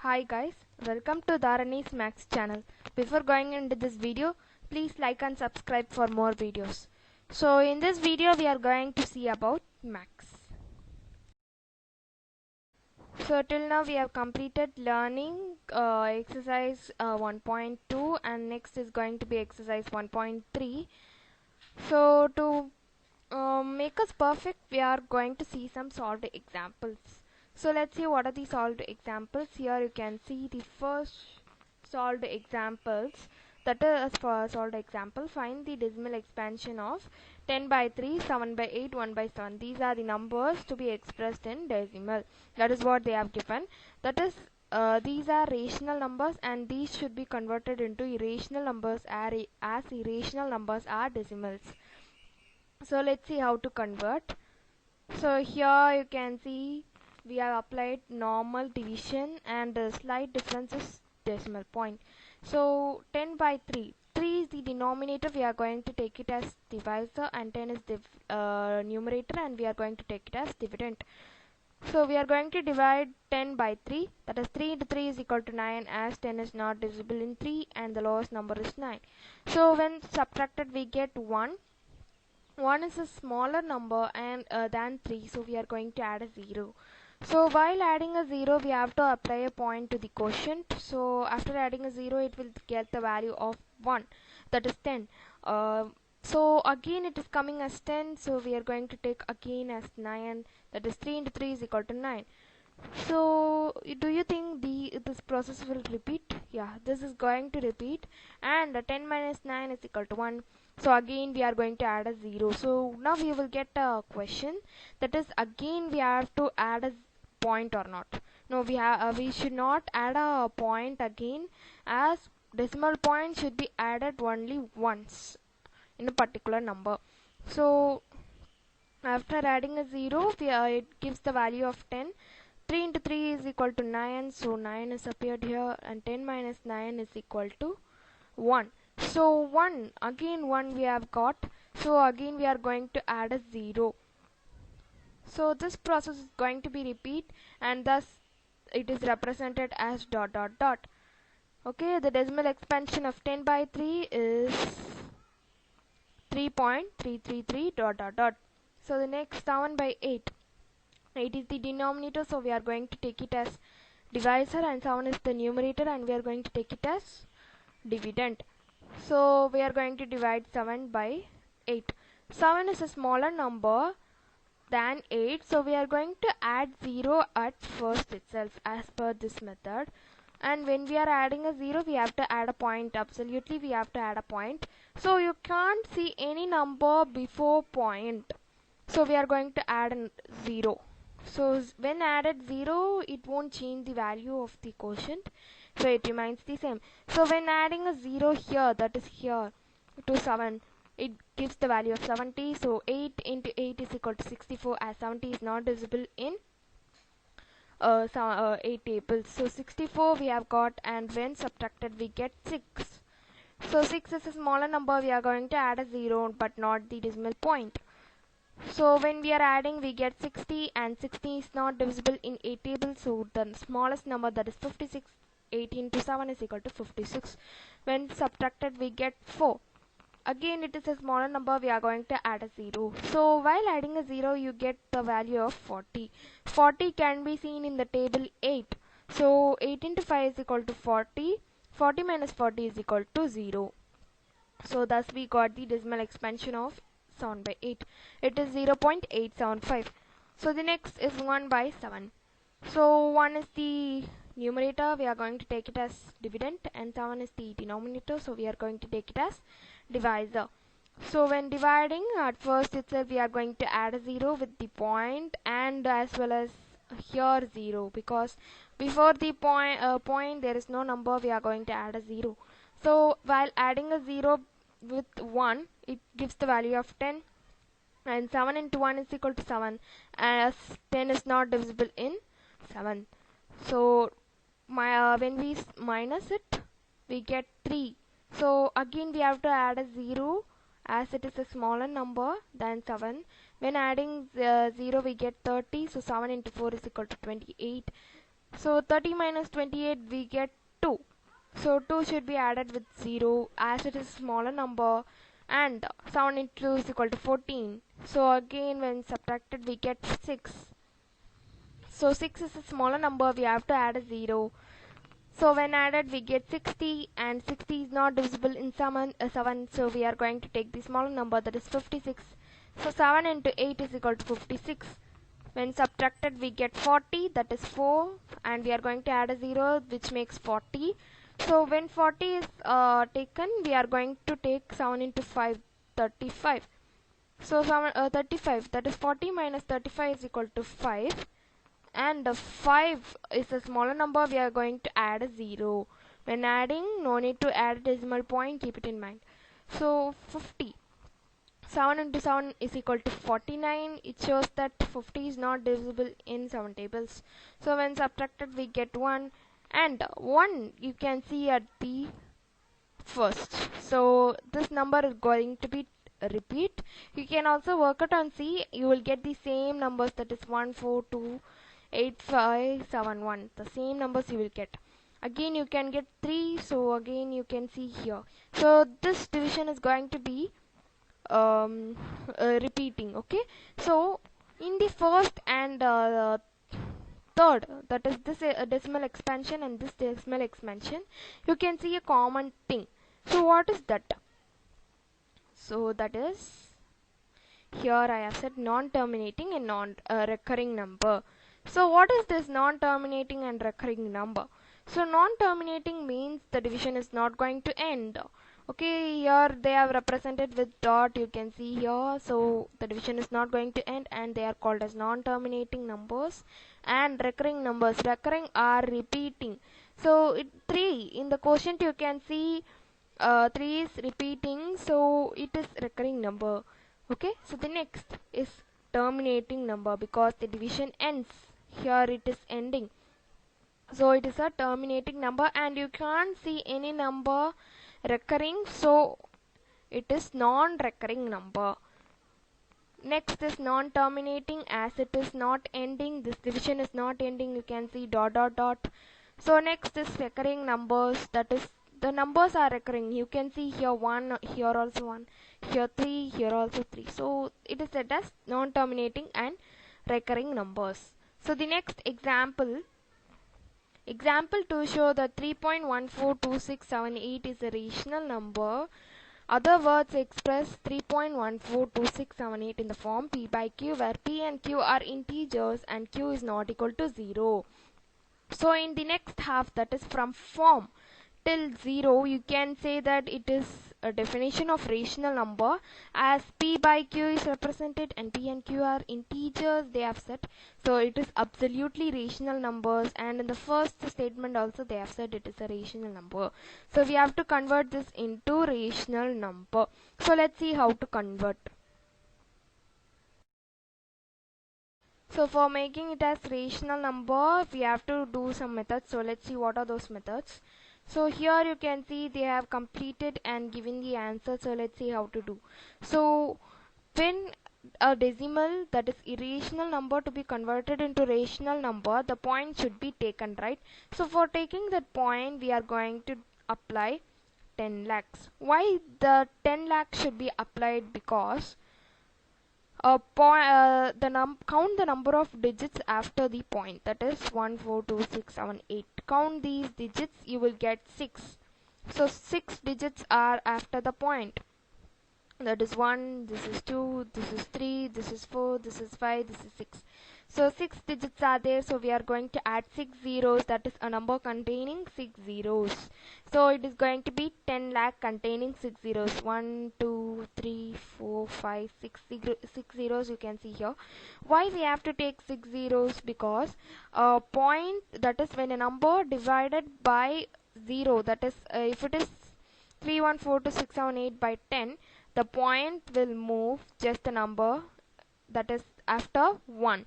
Hi guys, welcome to Dharani's Max channel. Before going into this video, please like and subscribe for more videos. So in this video we are going to see about Max. So till now we have completed learning exercise 1.2 and next is going to be exercise 1.3. So to make us perfect, we are going to see some solved examples. So let's see what are the solved examples. Here you can see the first solved examples. That is for solved example. Find the decimal expansion of 10 by 3, 7 by 8, 1 by 7. These are the numbers to be expressed in decimal. That is what they have given. That is, these are rational numbers and these should be converted into irrational numbers as irrational numbers are decimals. So let's see how to convert. So here you can see we have applied normal division and the slight difference is decimal point. So 10 by 3 is the denominator, we are going to take it as divisor, and 10 is the numerator and we are going to take it as dividend. So we are going to divide 10 by 3, that is 3 into 3 is equal to 9, as 10 is not divisible in 3 and the lowest number is 9. So when subtracted we get 1. 1 is a smaller number and than 3, so we are going to add a 0. So while adding a 0 we have to apply a point to the quotient. So after adding a 0 it will get the value of 1, that is 10. So again it is coming as 10, so we are going to take again as 9, that is 3 into 3 is equal to 9. So do you think this process will repeat? Yeah, this is going to repeat, and 10 minus 9 is equal to 1. So again we are going to add a 0. So now we will get a question, that is again we have to add a point or not. No, we should not add a point again, as decimal point should be added only once in a particular number. So after adding a 0 it gives the value of 10. 3 into 3 is equal to 9, so 9 is appeared here, and 10 minus 9 is equal to 1. So 1, again 1 we have got, so again we are going to add a 0. So this process is going to be repeat, and thus it is represented as dot dot dot. Okay, the decimal expansion of 10 by 3 is 3.333 dot dot dot. So the next 7 by 8. 8 is the denominator, so we are going to take it as divisor, and 7 is the numerator and we are going to take it as dividend. So we are going to divide 7 by 8. 7 is a smaller number than 8, so we are going to add 0 at first itself as per this method. And when we are adding a 0 we have to add a point, absolutely we have to add a point. So you can't see any number before point, so we are going to add a 0. So when added 0 it won't change the value of the quotient, so it remains the same. So when adding a 0 here, that is here, to 7, it gives the value of 70. So 8 into 8 is equal to 64, as 70 is not divisible in 8 tables. So 64 we have got, and when subtracted we get 6. So 6 is a smaller number, we are going to add a 0 but not the decimal point. So when we are adding we get 60, and 60 is not divisible in 8 tables, so the smallest number, that is 56. 8 into 7 is equal to 56. When subtracted we get 4. Again it is a smaller number, we are going to add a 0. So while adding a 0 you get the value of 40. 40 can be seen in the table 8. So 8 into 5 is equal to 40. 40 minus 40 is equal to 0. So thus we got the decimal expansion of 7 by 8. It is 0.875. So the next is 1 by 7. So 1 is the numerator, we are going to take it as dividend, and 7 is the denominator, so we are going to take it as divisor. So when dividing, at first itself we are going to add a 0 with the point, and as well as here 0, because before the point there is no number, we are going to add a 0. So while adding a 0 with 1 it gives the value of 10, and 7 into 1 is equal to 7, as 10 is not divisible in 7. So when we minus it we get 3. So again we have to add a 0, as it is a smaller number than 7. When adding 0 we get 30, so 7 into 4 is equal to 28. So 30 minus 28 we get 2. So 2 should be added with 0 as it is a smaller number, and 7 into 2 is equal to 14. So again when subtracted we get 6. So 6 is a smaller number, we have to add a 0. So when added we get 60, and 60 is not divisible in 7, so we are going to take the smaller number, that is 56. So 7 into 8 is equal to 56. When subtracted we get 40, that is 4, and we are going to add a 0 which makes 40. So when 40 is taken, we are going to take 7 into 5, 35. So 35, that is 40 minus 35 is equal to 5, and 5 is a smaller number, we are going to add a 0. When adding, no need to add a decimal point, keep it in mind. So 50. 7 into 7 is equal to 49. It shows that 50 is not divisible in 7 tables. So when subtracted we get 1, and 1 you can see at the first. So this number is going to be a repeat. You can also work it and see, you will get the same numbers, that is 1, 4, 2, 8, 5, 7, 1. The same numbers you will get. Again you can get 3, so again you can see here. So this division is going to be repeating. Okay, so in the first and third, that is this decimal expansion and this decimal expansion, you can see a common thing. So what is that? So that is, here I have said non-terminating and non-recurring number. So what is this non-terminating and recurring number? So non-terminating means the division is not going to end. Okay, here they have represented with dot, you can see here. So the division is not going to end, and they are called as non-terminating numbers. And recurring numbers, recurring are repeating. So 3 in the quotient you can see 3 is repeating, so it is recurring number. Okay, so the next is terminating number, because the division ends. Here it is ending, so it is a terminating number, and you can't see any number recurring, so it is non-recurring number. Next is non-terminating, as it is not ending, this division is not ending, you can see dot dot dot. So next is recurring numbers, that is the numbers are recurring. You can see here 1, here also 1, here 3, here also 3. So it is said as non-terminating and recurring numbers. So the next example 2 show that 3.142678 is a rational number. Other words express 3.142678 in the form P by Q, where P and Q are integers and Q is not equal to 0. So in the next half, that is from form till 0, you can say that it is a definition of rational number, as P by Q is represented and P and Q are integers, they have said. So it is absolutely rational numbers, and in the first statement also they have said it is a rational number. So we have to convert this into rational number. So let's see how to convert. So for making it as rational number, we have to do some methods. So let's see what are those methods. So here you can see they have completed and given the answer. So let's see how to do. So when a decimal, that is irrational number, to be converted into rational number, the point should be taken, right? So for taking that point, we are going to apply 10 lakhs. Why the 10 lakhs should be applied? Because count the number of digits after the point, that is 1 4 2 6 7 8. Count these digits, you will get 6. So 6 digits are after the point, that is 1, this is 2, this is 3, this is 4, this is 5, this is 6. So 6 digits are there, so we are going to add 6 zeros, that is a number containing 6 zeros. So it is going to be 10 lakh containing 6 zeros. 1 2 3 4 5 6 zeros you can see here. Why we have to take 6 zeros? Because a point, that is when a number divided by 0, that is if it is 3142678 by 10, the point will move just a number, that is after 1.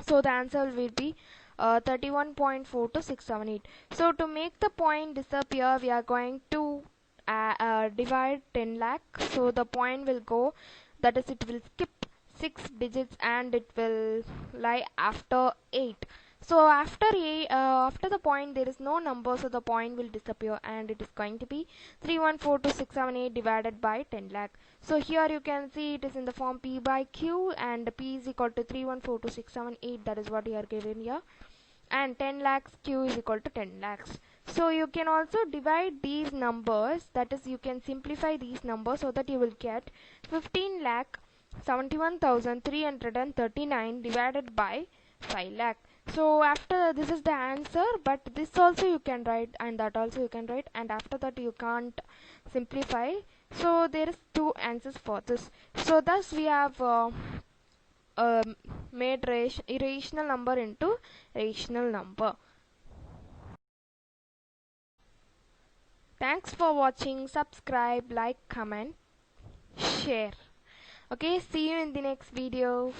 So the answer will be 31.42678. So to make the point disappear, we are going to divide 10 lakh. So the point will go, that is it will skip 6 digits and it will lie after 8. So after the point there is no number, so the point will disappear, and it is going to be 3142678 divided by 10 lakh. So here you can see it is in the form P by Q, and P is equal to 3142678, that is what you are given here, and 10 lakhs Q is equal to 10 lakhs. So you can also divide these numbers, that is you can simplify these numbers so that you will get 15 lakh 71,339 divided by 5 lakh. So after this is the answer, but this also you can write and that also you can write, and after that you can't simplify. So there is two answers for this. So thus we have made irrational number into rational number. Thanks for watching. Subscribe, like, comment, share. Okay, see you in the next video.